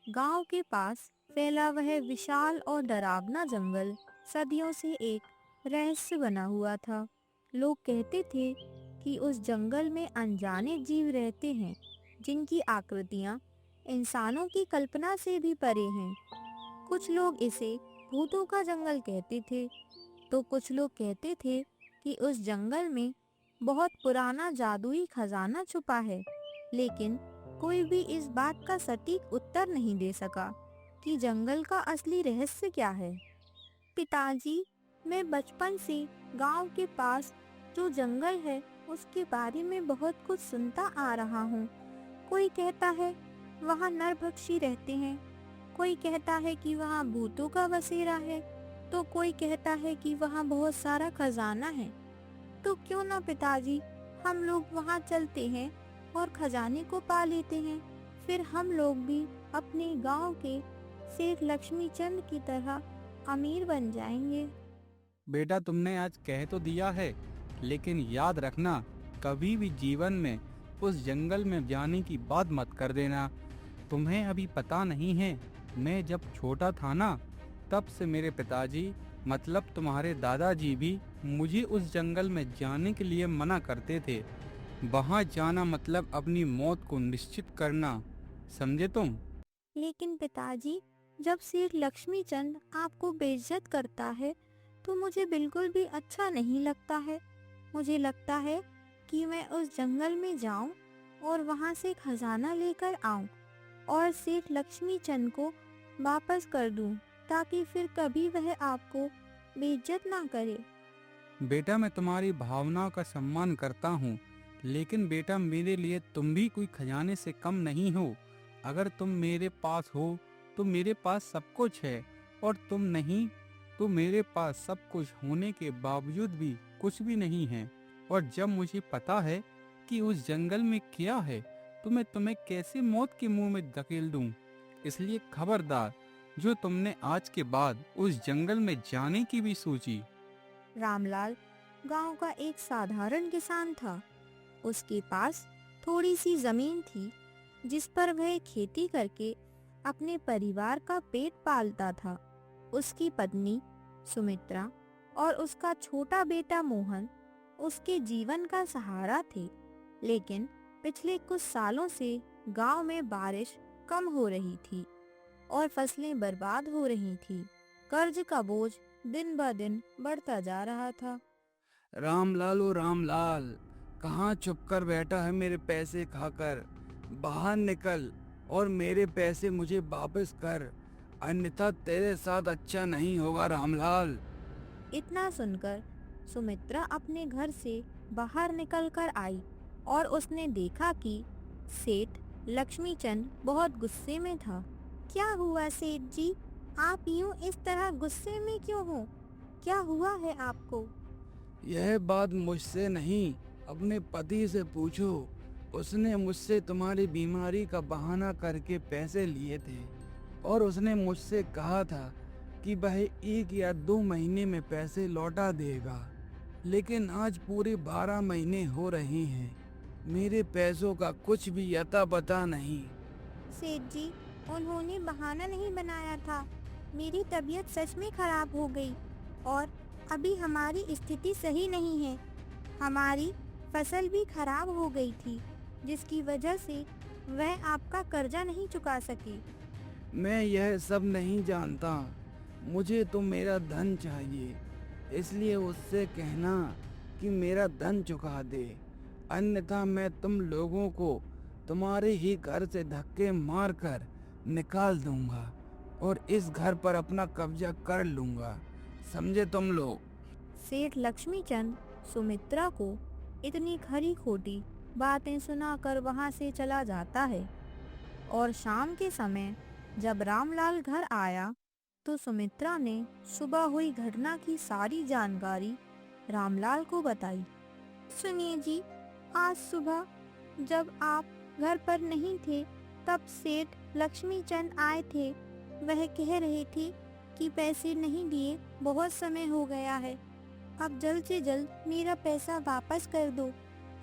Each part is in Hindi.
गांव के पास फैला वह विशाल और डरावना जंगल सदियों से एक रहस्य बना हुआ था। लोग कहते थे कि उस जंगल में अनजाने जीव रहते हैं जिनकी आकृतियां इंसानों की कल्पना से भी परे हैं। कुछ लोग इसे भूतों का जंगल कहते थे, तो कुछ लोग कहते थे कि उस जंगल में बहुत पुराना जादुई खजाना छुपा है। लेकिन कोई भी इस बात का सटीक उत्तर नहीं दे सका कि जंगल का असली रहस्य क्या है। पिताजी, मैं बचपन से गांव के पास जो जंगल है उसके बारे में बहुत कुछ सुनता आ रहा हूँ। कोई कहता है वहाँ नरभक्षी रहते हैं, कोई कहता है कि वहाँ भूतों का बसेरा है, तो कोई कहता है कि वहाँ बहुत सारा खजाना है। तो क्यों ना पिताजी, हम लोग वहाँ चलते हैं और खजाने को पा लेते हैं। फिर हम लोग भी अपने गांव के सेठ लक्ष्मी चंद की तरह अमीर बन जाएंगे। बेटा, तुमने आज कह तो दिया है, लेकिन याद रखना, कभी भी जीवन में उस जंगल में जाने की बात मत कर देना। तुम्हें अभी पता नहीं है, मैं जब छोटा था ना, तब से मेरे पिताजी मतलब तुम्हारे दादाजी भी मुझे उस जंगल में जाने के लिए मना करते थे। वहां जाना मतलब अपनी मौत को निश्चित करना, समझे तुम? लेकिन पिताजी, जब सेठ लक्ष्मी चंद आपको बेइज्जत करता है तो मुझे बिल्कुल भी अच्छा नहीं लगता है। मुझे लगता है कि मैं उस जंगल में जाऊं और वहां से खजाना लेकर आऊं और सेठ लक्ष्मी चंद को वापस कर दूं, ताकि फिर कभी वह आपको बेइज्जत ना करे। बेटा, मैं तुम्हारी भावनाओं का सम्मान करता हूँ, लेकिन बेटा, मेरे लिए तुम भी कोई खजाने से कम नहीं हो। अगर तुम मेरे पास हो तो मेरे पास सब कुछ है, और तुम नहीं तो मेरे पास सब कुछ होने के बावजूद भी कुछ भी नहीं है। और जब मुझे पता है कि उस जंगल में क्या है, तो मैं तुम्हें कैसे मौत के मुंह में धकेल दूं। इसलिए खबरदार, जो तुमने आज के बाद उस जंगल में जाने की भी सोची। रामलाल गांव का एक साधारण किसान था। उसके पास थोड़ी सी जमीन थी जिस पर वह खेती करके अपने परिवार का पेट पालता था। उसकी पत्नी सुमित्रा और उसका छोटा बेटा मोहन उसके जीवन का सहारा थे। लेकिन पिछले कुछ सालों से गांव में बारिश कम हो रही थी और फसलें बर्बाद हो रही थी। कर्ज का बोझ दिन ब दिन बढ़ता जा रहा था। रामलाल, ओ रामलाल, कहाँ छुप कर बैठा है मेरे पैसे खाकर? बाहर निकल और मेरे पैसे मुझे वापस कर, अन्यथा तेरे साथ अच्छा नहीं होगा रामलाल। इतना सुनकर सुमित्रा अपने घर से बाहर निकलकर आई और उसने देखा कि सेठ लक्ष्मीचंद बहुत गुस्से में था। क्या हुआ सेठ जी? आप यूं इस तरह गुस्से में क्यों हो? क्या हुआ है आपको? यह बात मुझसे नहीं, अपने पति से पूछो। उसने मुझसे तुम्हारी बीमारी का बहाना करके पैसे लिए थे, और उसने मुझसे कहा था कि वह 1 या 2 महीने में पैसे लौटा देगा। लेकिन आज पूरे 12 महीने हो रहे हैं, मेरे पैसों का कुछ भी अता पता नहीं। सेठ जी, उन्होंने बहाना नहीं बनाया था। मेरी तबीयत सच में खराब हो गई और अभी हमारी स्थिति सही नहीं है। हमारी फसल भी खराब हो गई थी, जिसकी वजह से वह आपका कर्जा नहीं चुका सकी। मैं यह सब नहीं जानता, मुझे तो मेरा धन चाहिए। इसलिए उससे कहना कि मेरा धन चुका दे, अन्यथा मैं तुम लोगों को तुम्हारे ही घर से धक्के मारकर निकाल दूंगा और इस घर पर अपना कब्जा कर लूंगा, समझे तुम लोग? सेठ लक्ष्मीचंद सुमित्रा को इतनी खरी खोटी बातें सुनाकर वहां से चला जाता है। और शाम के समय जब रामलाल घर आया तो सुमित्रा ने सुबह हुई घटना की सारी जानकारी रामलाल को बताई। सुनिए जी, आज सुबह जब आप घर पर नहीं थे तब सेठ लक्ष्मीचंद आए थे। वह कह रहे थे कि पैसे नहीं दिए बहुत समय हो गया है, अब जल्द से जल्द मेरा पैसा वापस कर दो,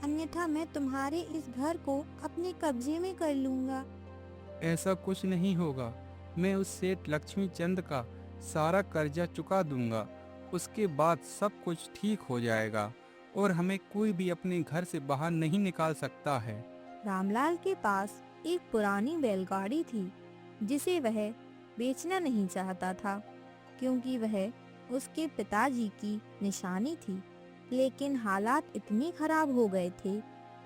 अन्यथा मैं तुम्हारे इस घर को अपने कब्जे में कर लूंगा। ऐसा कुछ नहीं होगा। मैं उस सेठ लक्ष्मी चंद का सारा कर्जा चुका दूंगा। उसके बाद सब कुछ ठीक हो जाएगा और हमें कोई भी अपने घर से बाहर नहीं निकाल सकता है। रामलाल के पास एक पुरानी बैलगाड़ी थी जिसे वह बेचना नहीं चाहता था, क्योंकि वह उसके पिताजी की निशानी थी। लेकिन हालात इतने खराब हो गए थे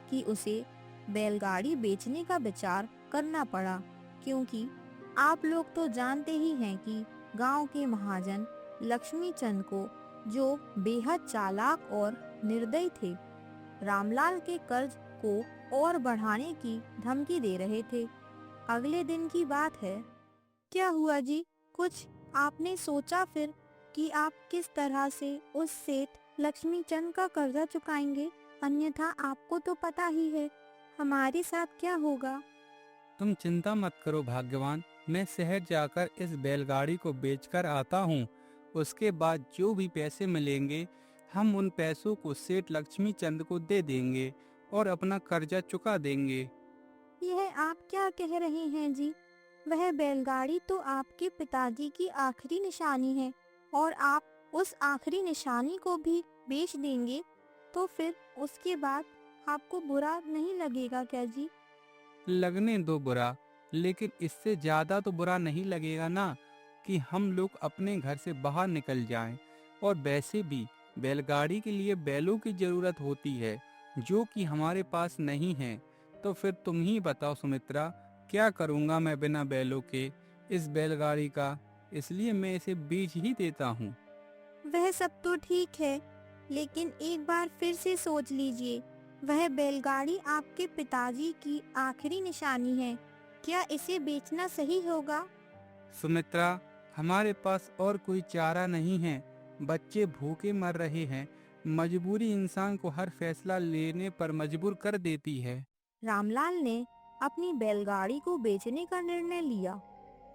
कि उसे बैलगाड़ी बेचने का विचार करना पड़ा, क्योंकि आप लोग तो जानते ही हैं कि गांव के महाजन लक्ष्मी चंद को, जो बेहद चालाक और निर्दयी थे, रामलाल के कर्ज को और बढ़ाने की धमकी दे रहे थे। अगले दिन की बात है। क्या हुआ जी? कुछ आपने सोचा फिर कि आप किस तरह से उस सेठ लक्ष्मी चंद का कर्जा चुकाएंगे? अन्यथा आपको तो पता ही है हमारे साथ क्या होगा। तुम चिंता मत करो भाग्यवान, मैं शहर जाकर इस बैलगाड़ी को बेचकर आता हूँ। उसके बाद जो भी पैसे मिलेंगे हम उन पैसों को सेठ लक्ष्मी चंद को दे देंगे और अपना कर्जा चुका देंगे। यह आप क्या कह रहे हैं जी? वह बैलगाड़ी तो आपके पिताजी की आखिरी निशानी है, और आप उस आखिरी निशानी को भी बेच देंगे, तो फिर उसके बाद आपको बुरा नहीं लगेगा क्या जी? लगने दो बुरा, लेकिन इससे ज्यादा तो बुरा नहीं लगेगा ना कि हम लोग अपने घर से बाहर निकल जाएं। और वैसे भी बैलगाड़ी के लिए बैलों की जरूरत होती है, जो कि हमारे पास नहीं है। तो फिर तुम ही बताओ सुमित्रा, क्या करूंगा मैं बिना बैलों के इस बैलगाड़ी का। इसलिए मैं इसे बेच ही देता हूँ। वह सब तो ठीक है, लेकिन एक बार फिर से सोच लीजिए, वह बैलगाड़ी आपके पिताजी की आखिरी निशानी है। क्या इसे बेचना सही होगा? सुमित्रा, हमारे पास और कोई चारा नहीं है। बच्चे भूखे मर रहे हैं। मजबूरी इंसान को हर फैसला लेने पर मजबूर कर देती है। रामलाल ने अपनी बैलगाड़ी को बेचने का निर्णय लिया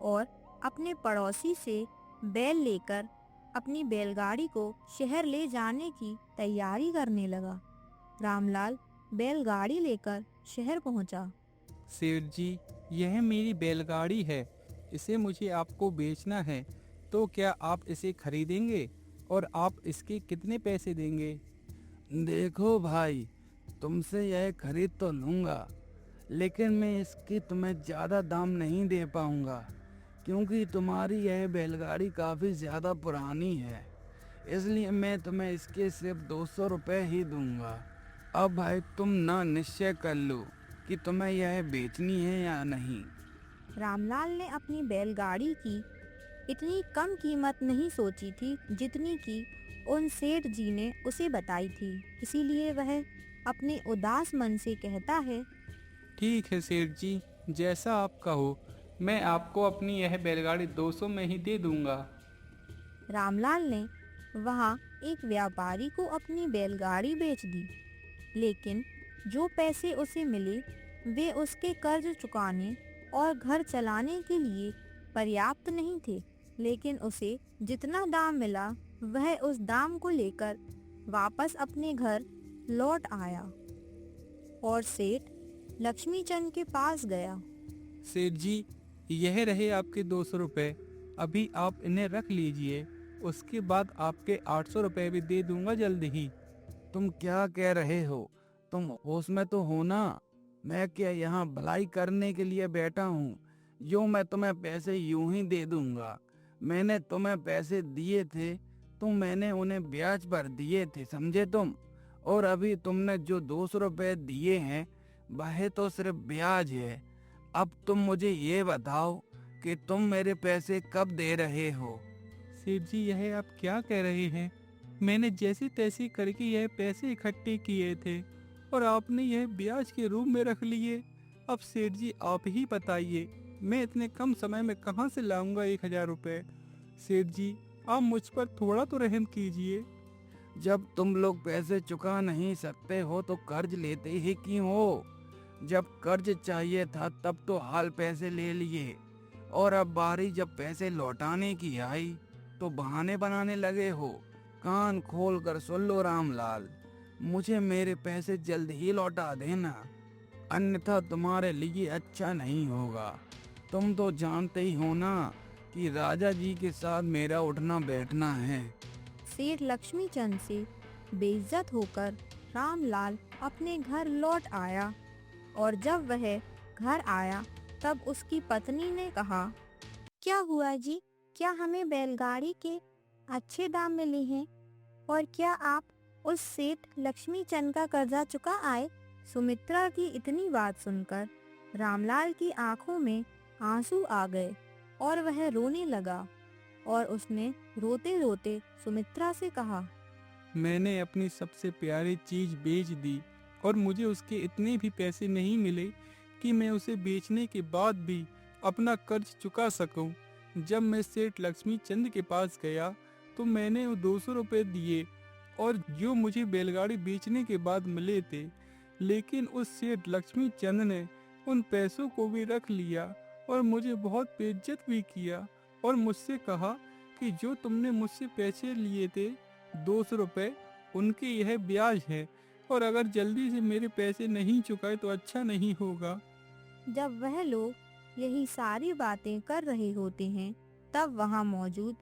और अपने पड़ोसी से बैल लेकर अपनी बैलगाड़ी को शहर ले जाने की तैयारी करने लगा। रामलाल बैलगाड़ी लेकर शहर पहुंचा। सेठ जी, यह मेरी बैलगाड़ी है। इसे मुझे आपको बेचना है। तो क्या आप इसे खरीदेंगे और आप इसके कितने पैसे देंगे? देखो भाई, तुमसे यह खरीद तो लूंगा, लेकिन मैं इसकी तुम्हें ज़्यादा दाम नहीं दे पाऊंगा, क्योंकि तुम्हारी यह बैलगाड़ी काफ़ी ज़्यादा पुरानी है। इसलिए मैं तुम्हें इसके सिर्फ 200 रुपये ही दूंगा। अब भाई तुम ना निश्चय कर लो कि तुम्हें यह बेचनी है या नहीं। रामलाल ने अपनी बैलगाड़ी की इतनी कम कीमत नहीं सोची थी जितनी कि उन सेठ जी ने उसे बताई थी। इसीलिए वह अपने उदास मन से कहता है, ठीक है सेठ जी, जैसा आप कहो, मैं आपको अपनी यह बैलगाड़ी 200 में ही दे दूंगा। रामलाल ने वहाँ एक व्यापारी को अपनी बैलगाड़ी बेच दी। लेकिन जो पैसे उसे मिले वे उसके कर्ज चुकाने और घर चलाने के लिए पर्याप्त नहीं थे। लेकिन उसे जितना दाम मिला वह उस दाम को लेकर वापस अपने घर लौट आया और सेठ लक्ष्मीचंद के पास गया। सेठ जी, यह रहे आपके 200 रुपये। अभी आप इन्हें रख लीजिए। उसके बाद आपके 800 रुपये भी दे दूंगा जल्द ही। तुम क्या कह रहे हो? तुम होश में तो हो ना? मैं क्या यहाँ भलाई करने के लिए बैठा हूँ? यूँ मैं तुम्हें पैसे यूं ही दे दूंगा। मैंने तुम्हें पैसे दिए थे तो मैंने उन्हें ब्याज पर दिए थे, समझे तुम? और अभी तुमने जो 200 रुपये दिए हैं वह तो सिर्फ ब्याज है। अब तुम मुझे ये बताओ कि तुम मेरे पैसे कब दे रहे हो? सेठ जी, यह आप क्या कह रहे हैं? मैंने जैसी तैसी करके यह पैसे इकट्ठे किए थे और आपने यह ब्याज के रूप में रख लिए। अब सेठ जी आप ही बताइए, मैं इतने कम समय में कहाँ से लाऊंगा 1000 रुपये? सेठ जी, आप मुझ पर थोड़ा तो रहम कीजिए। जब तुम लोग पैसे चुका नहीं सकते हो तो कर्ज लेते ही क्यों हो? जब कर्ज चाहिए था तब तो हाल पैसे ले लिए, और अब बारी जब पैसे लौटाने की आई तो बहाने बनाने लगे हो। कान खोल कर सुन लो रामलाल, मुझे मेरे पैसे जल्द ही लौटा देना, अन्यथा तुम्हारे लिए अच्छा नहीं होगा। तुम तो जानते ही हो ना कि राजा जी के साथ मेरा उठना बैठना है। सेठ लक्ष्मीचंद से बेइज्जत होकर रामलाल अपने घर लौट आया और जब वह घर आया तब उसकी पत्नी ने कहा, क्या हुआ जी, क्या हमें बैलगाड़ी के अच्छे दाम मिले हैं और क्या आप उस सेठ लक्ष्मीचंद का कर्जा चुका आए? सुमित्रा की इतनी बात सुनकर रामलाल की आंखों में आंसू आ गए और वह रोने लगा और उसने रोते रोते सुमित्रा से कहा, मैंने अपनी सबसे प्यारी चीज बेच दी और मुझे उसके इतने भी पैसे नहीं मिले कि मैं उसे बेचने के बाद भी अपना कर्ज चुका सकूं। जब मैं सेठ लक्ष्मी चंद के पास गया तो मैंने वो 200 रुपये दिए और जो मुझे बैलगाड़ी बेचने के बाद मिले थे, लेकिन उस सेठ लक्ष्मी चंद ने उन पैसों को भी रख लिया और मुझे बहुत बेइज्जत भी किया और मुझसे कहा कि जो तुमने मुझसे पैसे लिए थे 200 रुपये, उनके यह ब्याज है और अगर जल्दी से मेरे पैसे नहीं चुकाए तो अच्छा नहीं होगा। जब वह लोग यही सारी बातें कर रहे होते हैं तब वहां मौजूद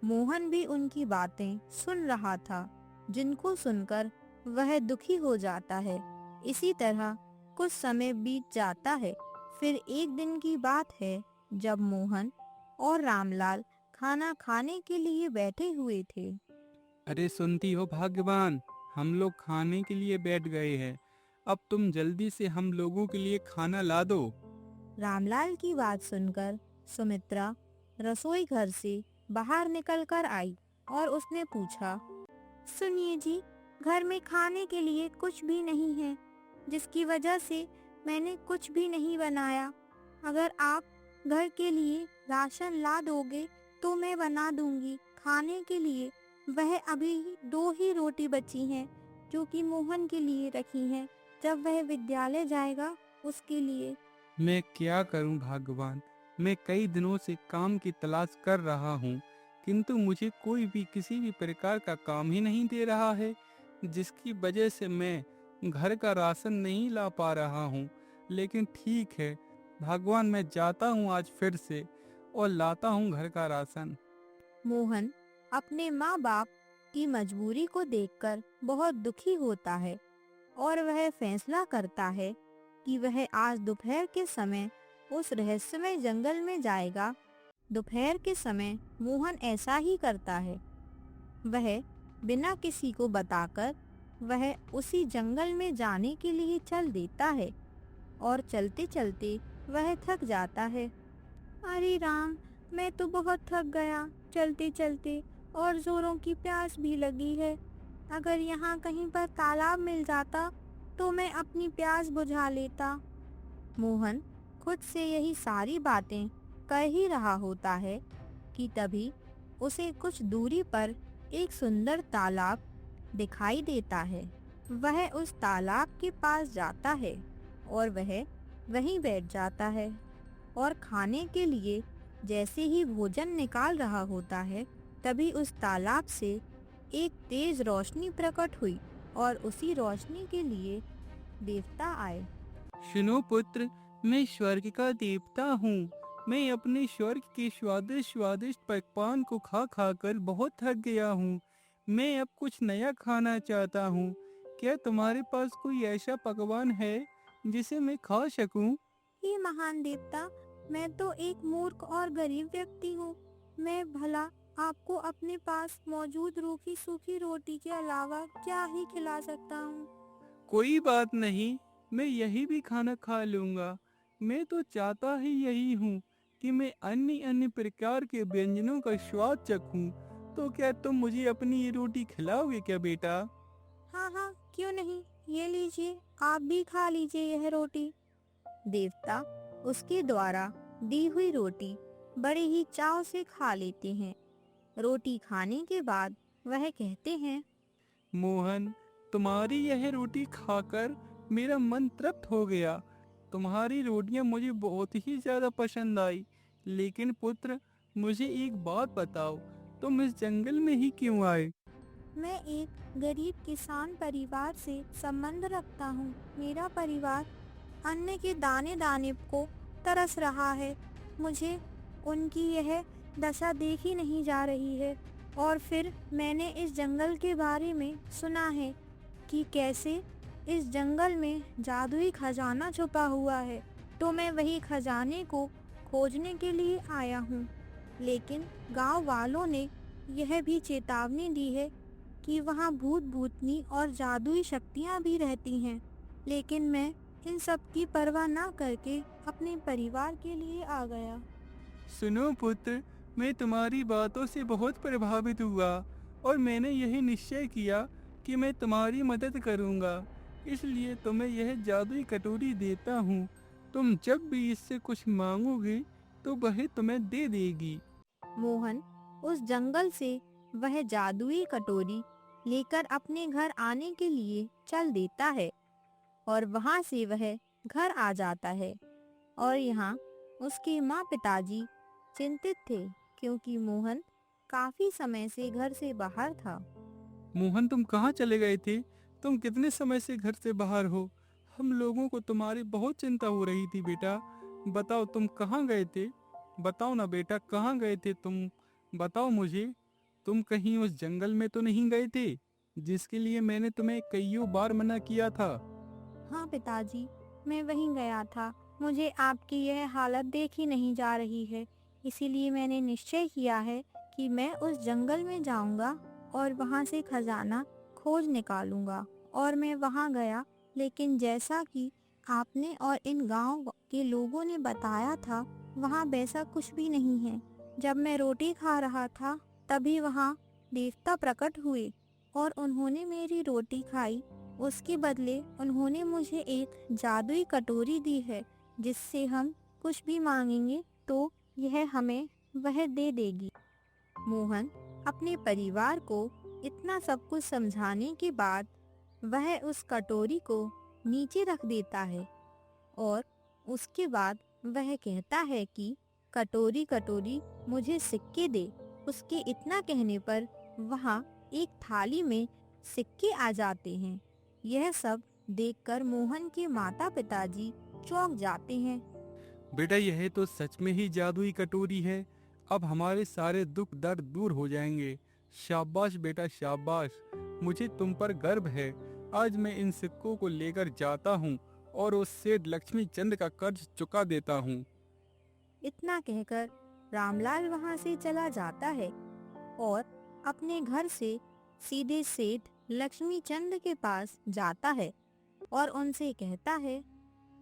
मोहन भी उनकी बातें सुन रहा था, जिनको सुनकर वह दुखी हो जाता है। इसी तरह कुछ समय बीत जाता है। फिर एक दिन की बात है जब मोहन और रामलाल खाना खाने के लिए बैठे हुए थे। अरे सुनती हो भाग्यवान, हम लोग खाने के लिए बैठ गए हैं। अब तुम जल्दी से हम लोगों के लिए खाना ला दो। रामलाल की बात सुनकर सुमित्रा रसोई घर से बाहर निकलकर आई और उसने पूछा, सुनिए जी, घर में खाने के लिए कुछ भी नहीं है, जिसकी वजह से मैंने कुछ भी नहीं बनाया। अगर आप घर के लिए राशन ला दोगे तो मैं बना दूंगी खाने के लिए। वह अभी 2 ही रोटी बची हैं जो कि मोहन के लिए रखी हैं, जब वह विद्यालय जाएगा उसके लिए। मैं क्या करूं भाग्यवान, मैं कई दिनों से काम की तलाश कर रहा हूं, किंतु मुझे कोई भी किसी भी प्रकार का काम ही नहीं दे रहा है, जिसकी वजह से मैं घर का राशन नहीं ला पा रहा हूं। लेकिन ठीक है भगवान, मैं जाता हूं आज फिर से और लाता हूं घर का राशन। मोहन अपने माँ बाप की मजबूरी को देखकर बहुत दुखी होता है और वह फैसला करता है कि वह आज दोपहर के समय उस रहस्यमय जंगल में जाएगा। दोपहर के समय मोहन ऐसा ही करता है। वह बिना किसी को बताकर वह उसी जंगल में जाने के लिए चल देता है और चलते चलते वह थक जाता है। अरे राम, मैं तो बहुत थक गया चलते चलते और जोरों की प्यास भी लगी है। अगर यहाँ कहीं पर तालाब मिल जाता तो मैं अपनी प्यास बुझा लेता। मोहन खुद से यही सारी बातें कह ही रहा होता है कि तभी उसे कुछ दूरी पर एक सुंदर तालाब दिखाई देता है। वह उस तालाब के पास जाता है और वह वहीं बैठ जाता है और खाने के लिए जैसे ही भोजन निकाल रहा होता है तभी उस तालाब से एक तेज रोशनी प्रकट हुई और उसी रोशनी के लिए देवता आए। सुनो पुत्र, मैं स्वर्ग का देवता हूँ। मैं अपने स्वर्ग के स्वादिष्ट स्वादिष्ट पकवान को खा खा कर बहुत थक गया हूँ। मैं अब कुछ नया खाना चाहता हूँ। क्या तुम्हारे पास कोई ऐसा पकवान है जिसे मैं खा सकूँ? हे महान देवता, मैं तो एक मूर्ख और गरीब व्यक्ति हूँ। मैं भला आपको अपने पास मौजूद रूखी सूखी रोटी के अलावा क्या ही खिला सकता हूँ। कोई बात नहीं, मैं यही भी खाना खा लूंगा। मैं तो चाहता ही यही हूँ कि मैं अन्य अन्य प्रकार के व्यंजनों का स्वाद चखूं। तो क्या तुम मुझे अपनी ये रोटी खिलाओगे क्या बेटा? हाँ हाँ, क्यों नहीं, ये लीजिए, आप भी खा लीजिए यह रोटी। देवता उसके द्वारा दी हुई रोटी बड़े ही चाव से खा लेते हैं। रोटी खाने के बाद वह कहते हैं, मोहन, तुम्हारी यह रोटी खाकर मेरा मन तृप्त हो गया। तुम्हारी रोटियां मुझे बहुत ही ज्यादा पसंद आई। लेकिन पुत्र, मुझे एक बात बताओ, तुम इस जंगल में ही क्यों आए? मैं एक गरीब किसान परिवार से संबंध रखता हूँ। मेरा परिवार अन्न के दाने दाने को तरस रहा है मुझे उनकी यह दशा देखी नहीं जा रही है। और फिर मैंने इस जंगल के बारे में सुना है कि कैसे इस जंगल में जादुई खजाना छुपा हुआ है, तो मैं वही खजाने को खोजने के लिए आया हूँ। लेकिन गांव वालों ने यह भी चेतावनी दी है कि वहाँ भूत भूतनी और जादुई शक्तियाँ भी रहती हैं। लेकिन मैं इन सब की परवाह ना करके अपने परिवार के लिए आ गया। सुनो पुत्र, मैं तुम्हारी बातों से बहुत प्रभावित हुआ और मैंने यही निश्चय किया कि मैं तुम्हारी मदद करूंगा। इसलिए तुम्हें यह जादुई कटोरी देता हूँ। तुम जब भी इससे कुछ मांगोगे तो वह तुम्हें दे देगी। मोहन उस जंगल से वह जादुई कटोरी लेकर अपने घर आने के लिए चल देता है और वहां से वह घर आ जाता है। और यहाँ उसके माँ पिताजी चिंतित थे क्योंकि मोहन काफी समय से घर से बाहर था। मोहन, तुम कहाँ चले गए थे? तुम कितने समय से घर से बाहर हो? हम लोगों को तुम्हारी बहुत चिंता हो रही थी बेटा। बताओ तुम कहाँ गए थे? बताओ ना बेटा, कहाँ गए थे तुम? बताओ मुझे। तुम कहीं उस जंगल में तो नहीं गए थे जिसके लिए मैंने तुम्हें कईयों बार मना किया था? हाँ पिताजी, मैं वहीं गया था। मुझे आपकी यह हालत देखी नहीं जा रही है, इसीलिए मैंने निश्चय किया है कि मैं उस जंगल में जाऊंगा और वहां से खजाना खोज निकालूंगा। और मैं वहां गया, लेकिन जैसा कि आपने और इन गांव के लोगों ने बताया था, वहां वैसा कुछ भी नहीं है। जब मैं रोटी खा रहा था तभी वहां देवता प्रकट हुए और उन्होंने मेरी रोटी खाई। उसके बदले उन्होंने मुझे एक जादुई कटोरी दी है, जिससे हम कुछ भी मांगेंगे तो यह हमें वह दे देगी। मोहन अपने परिवार को इतना सब कुछ समझाने के बाद वह उस कटोरी को नीचे रख देता है और उसके बाद वह कहता है कि कटोरी कटोरी मुझे सिक्के दे। उसके इतना कहने पर वहाँ एक थाली में सिक्के आ जाते हैं। यह सब देखकर मोहन के माता पिताजी चौंक जाते हैं। बेटा, यह तो सच में ही जादुई कटोरी है। अब हमारे सारे दुख दर्द दूर हो जाएंगे। शाबाश बेटा, शाबाश। मुझे तुम पर गर्व है। आज मैं इन सिक्कों को लेकर जाता हूँ और उस सेठ लक्ष्मी चंद का कर्ज चुका देता हूँ। इतना कहकर रामलाल वहां से चला जाता है और अपने घर से सीधे सेठ लक्ष्मी चंद के पास जाता है और उनसे कहता है,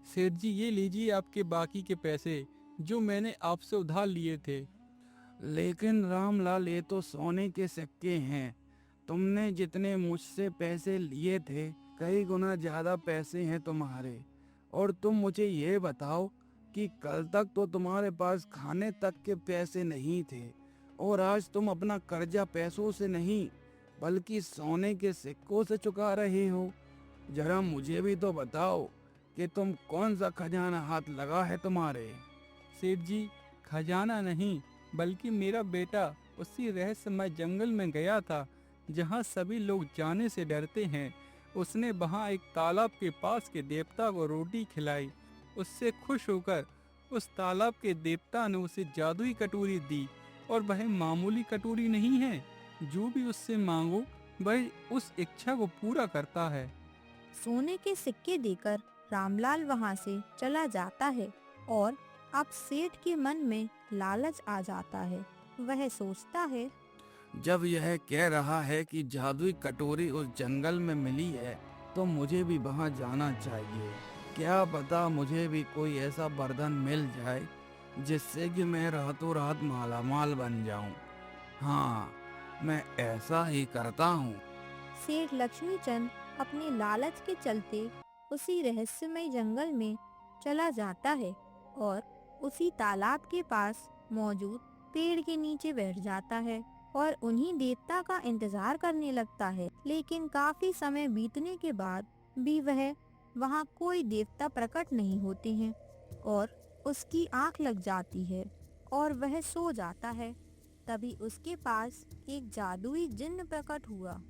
सेठ जी, ये लीजिए आपके बाकी के पैसे जो मैंने आपसे उधार लिए थे। लेकिन रामलाल, ये तो सोने के सिक्के हैं। तुमने जितने मुझसे पैसे लिए थे, कई गुना ज्यादा पैसे हैं तुम्हारे। और तुम मुझे ये बताओ कि कल तक तो तुम्हारे पास खाने तक के पैसे नहीं थे और आज तुम अपना कर्जा पैसों से नहीं बल्कि सोने के सिक्कों से चुका रहे हो। जरा मुझे भी तो बताओ कि तुम कौन सा खजाना हाथ लगा है तुम्हारे? सेठ जी, खजाना नहीं बल्कि मेरा बेटा उसी रहस्यमय जंगल में गया था जहाँ सभी लोग जाने से डरते हैं। उसने वहाँ एक तालाब के पास के देवता को रोटी खिलाई। उससे खुश होकर उस तालाब के देवता ने उसे जादुई कटोरी दी और वह मामूली कटोरी नहीं है। जो भी उससे मांगो वह उस इच्छा को पूरा करता है। सोने के सिक्के देकर रामलाल वहां से चला जाता है और अब सेठ के मन में लालच आ जाता है। वह सोचता है, जब यह कह रहा है कि जादुई कटोरी उस जंगल में मिली है तो मुझे भी वहां जाना चाहिए। क्या पता मुझे भी कोई ऐसा वरदान मिल जाए जिससे कि मैं रातों रात मालामाल बन जाऊं। हाँ, मैं ऐसा ही करता हूँ। सेठ लक्ष्मीचंद अपने लालच के चलते उसी रहस्यमय जंगल में चला जाता है और उसी तालाब के पास मौजूद पेड़ के नीचे बैठ जाता है और उन्हीं देवता का इंतजार करने लगता है। लेकिन काफी समय बीतने के बाद भी वहाँ कोई देवता प्रकट नहीं होते हैं और उसकी आंख लग जाती है और वह सो जाता है। तभी उसके पास एक जादुई जिन्न प्रकट हुआ।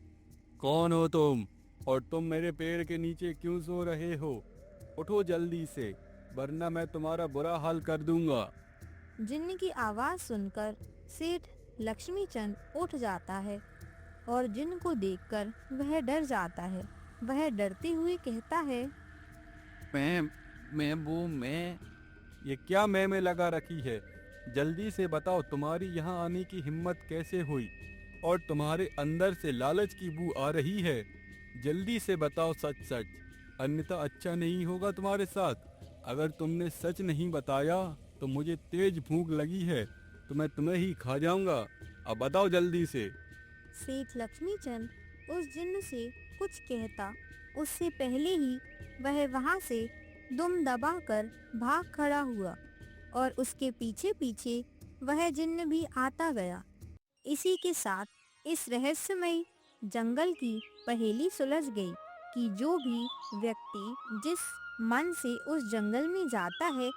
कौन हो तुम और तुम मेरे पेड़ के नीचे क्यों सो रहे हो? उठो जल्दी से, वरना मैं तुम्हारा बुरा हाल कर दूंगा। जिन्न की आवाज सुनकर सेठ लक्ष्मीचंद उठ जाता है और जिन्न को देखकर वह डर जाता है। वह डरते हुए कहता है, मैं ये क्या मैं में लगा रखी है? जल्दी से बताओ, तुम्हारी यहाँ आने की हिम्मत कैसे हुई? और तुम्हारे अंदर से लालच की बू आ रही है। जल्दी से बताओ सच सच, अन्यथा अच्छा नहीं होगा तुम्हारे साथ। अगर तुमने सच नहीं बताया तो मुझे तेज भूख लगी है, तो मैं तुम्हें ही खा जाऊंगा। अब बताओ जल्दी से। सेठ लक्ष्मीचंद उस जिन्न से कुछ कहता उससे पहले ही वह वहां से दुम दबाकर भाग खड़ा हुआ और उसके पीछे पीछे वह जिन्न भी आता गया। इसी के साथ इस रहस्यमयी जंगल की पहेली सुलझ गई कि जो भी व्यक्ति जिस मन से उस जंगल में जाता है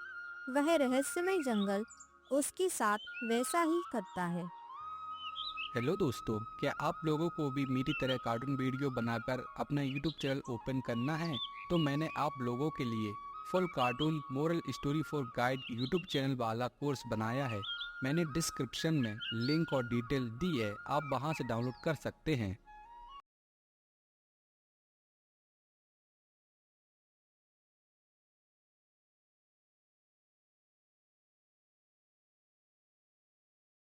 वह रहस्यमय जंगल उसके साथ वैसा ही करता है। हेलो दोस्तों, क्या आप लोगों को भी मेरी तरह कार्टून वीडियो बनाकर अपना यूट्यूब चैनल ओपन करना है? तो मैंने आप लोगों के लिए full cartoon moral story for guide YouTube channel वाला कोर्स बनाया है। मैंने डिस्क्रिप्शन में लिंक और डिटेल दी है, आप वहां से डाउनलोड कर सकते हैं।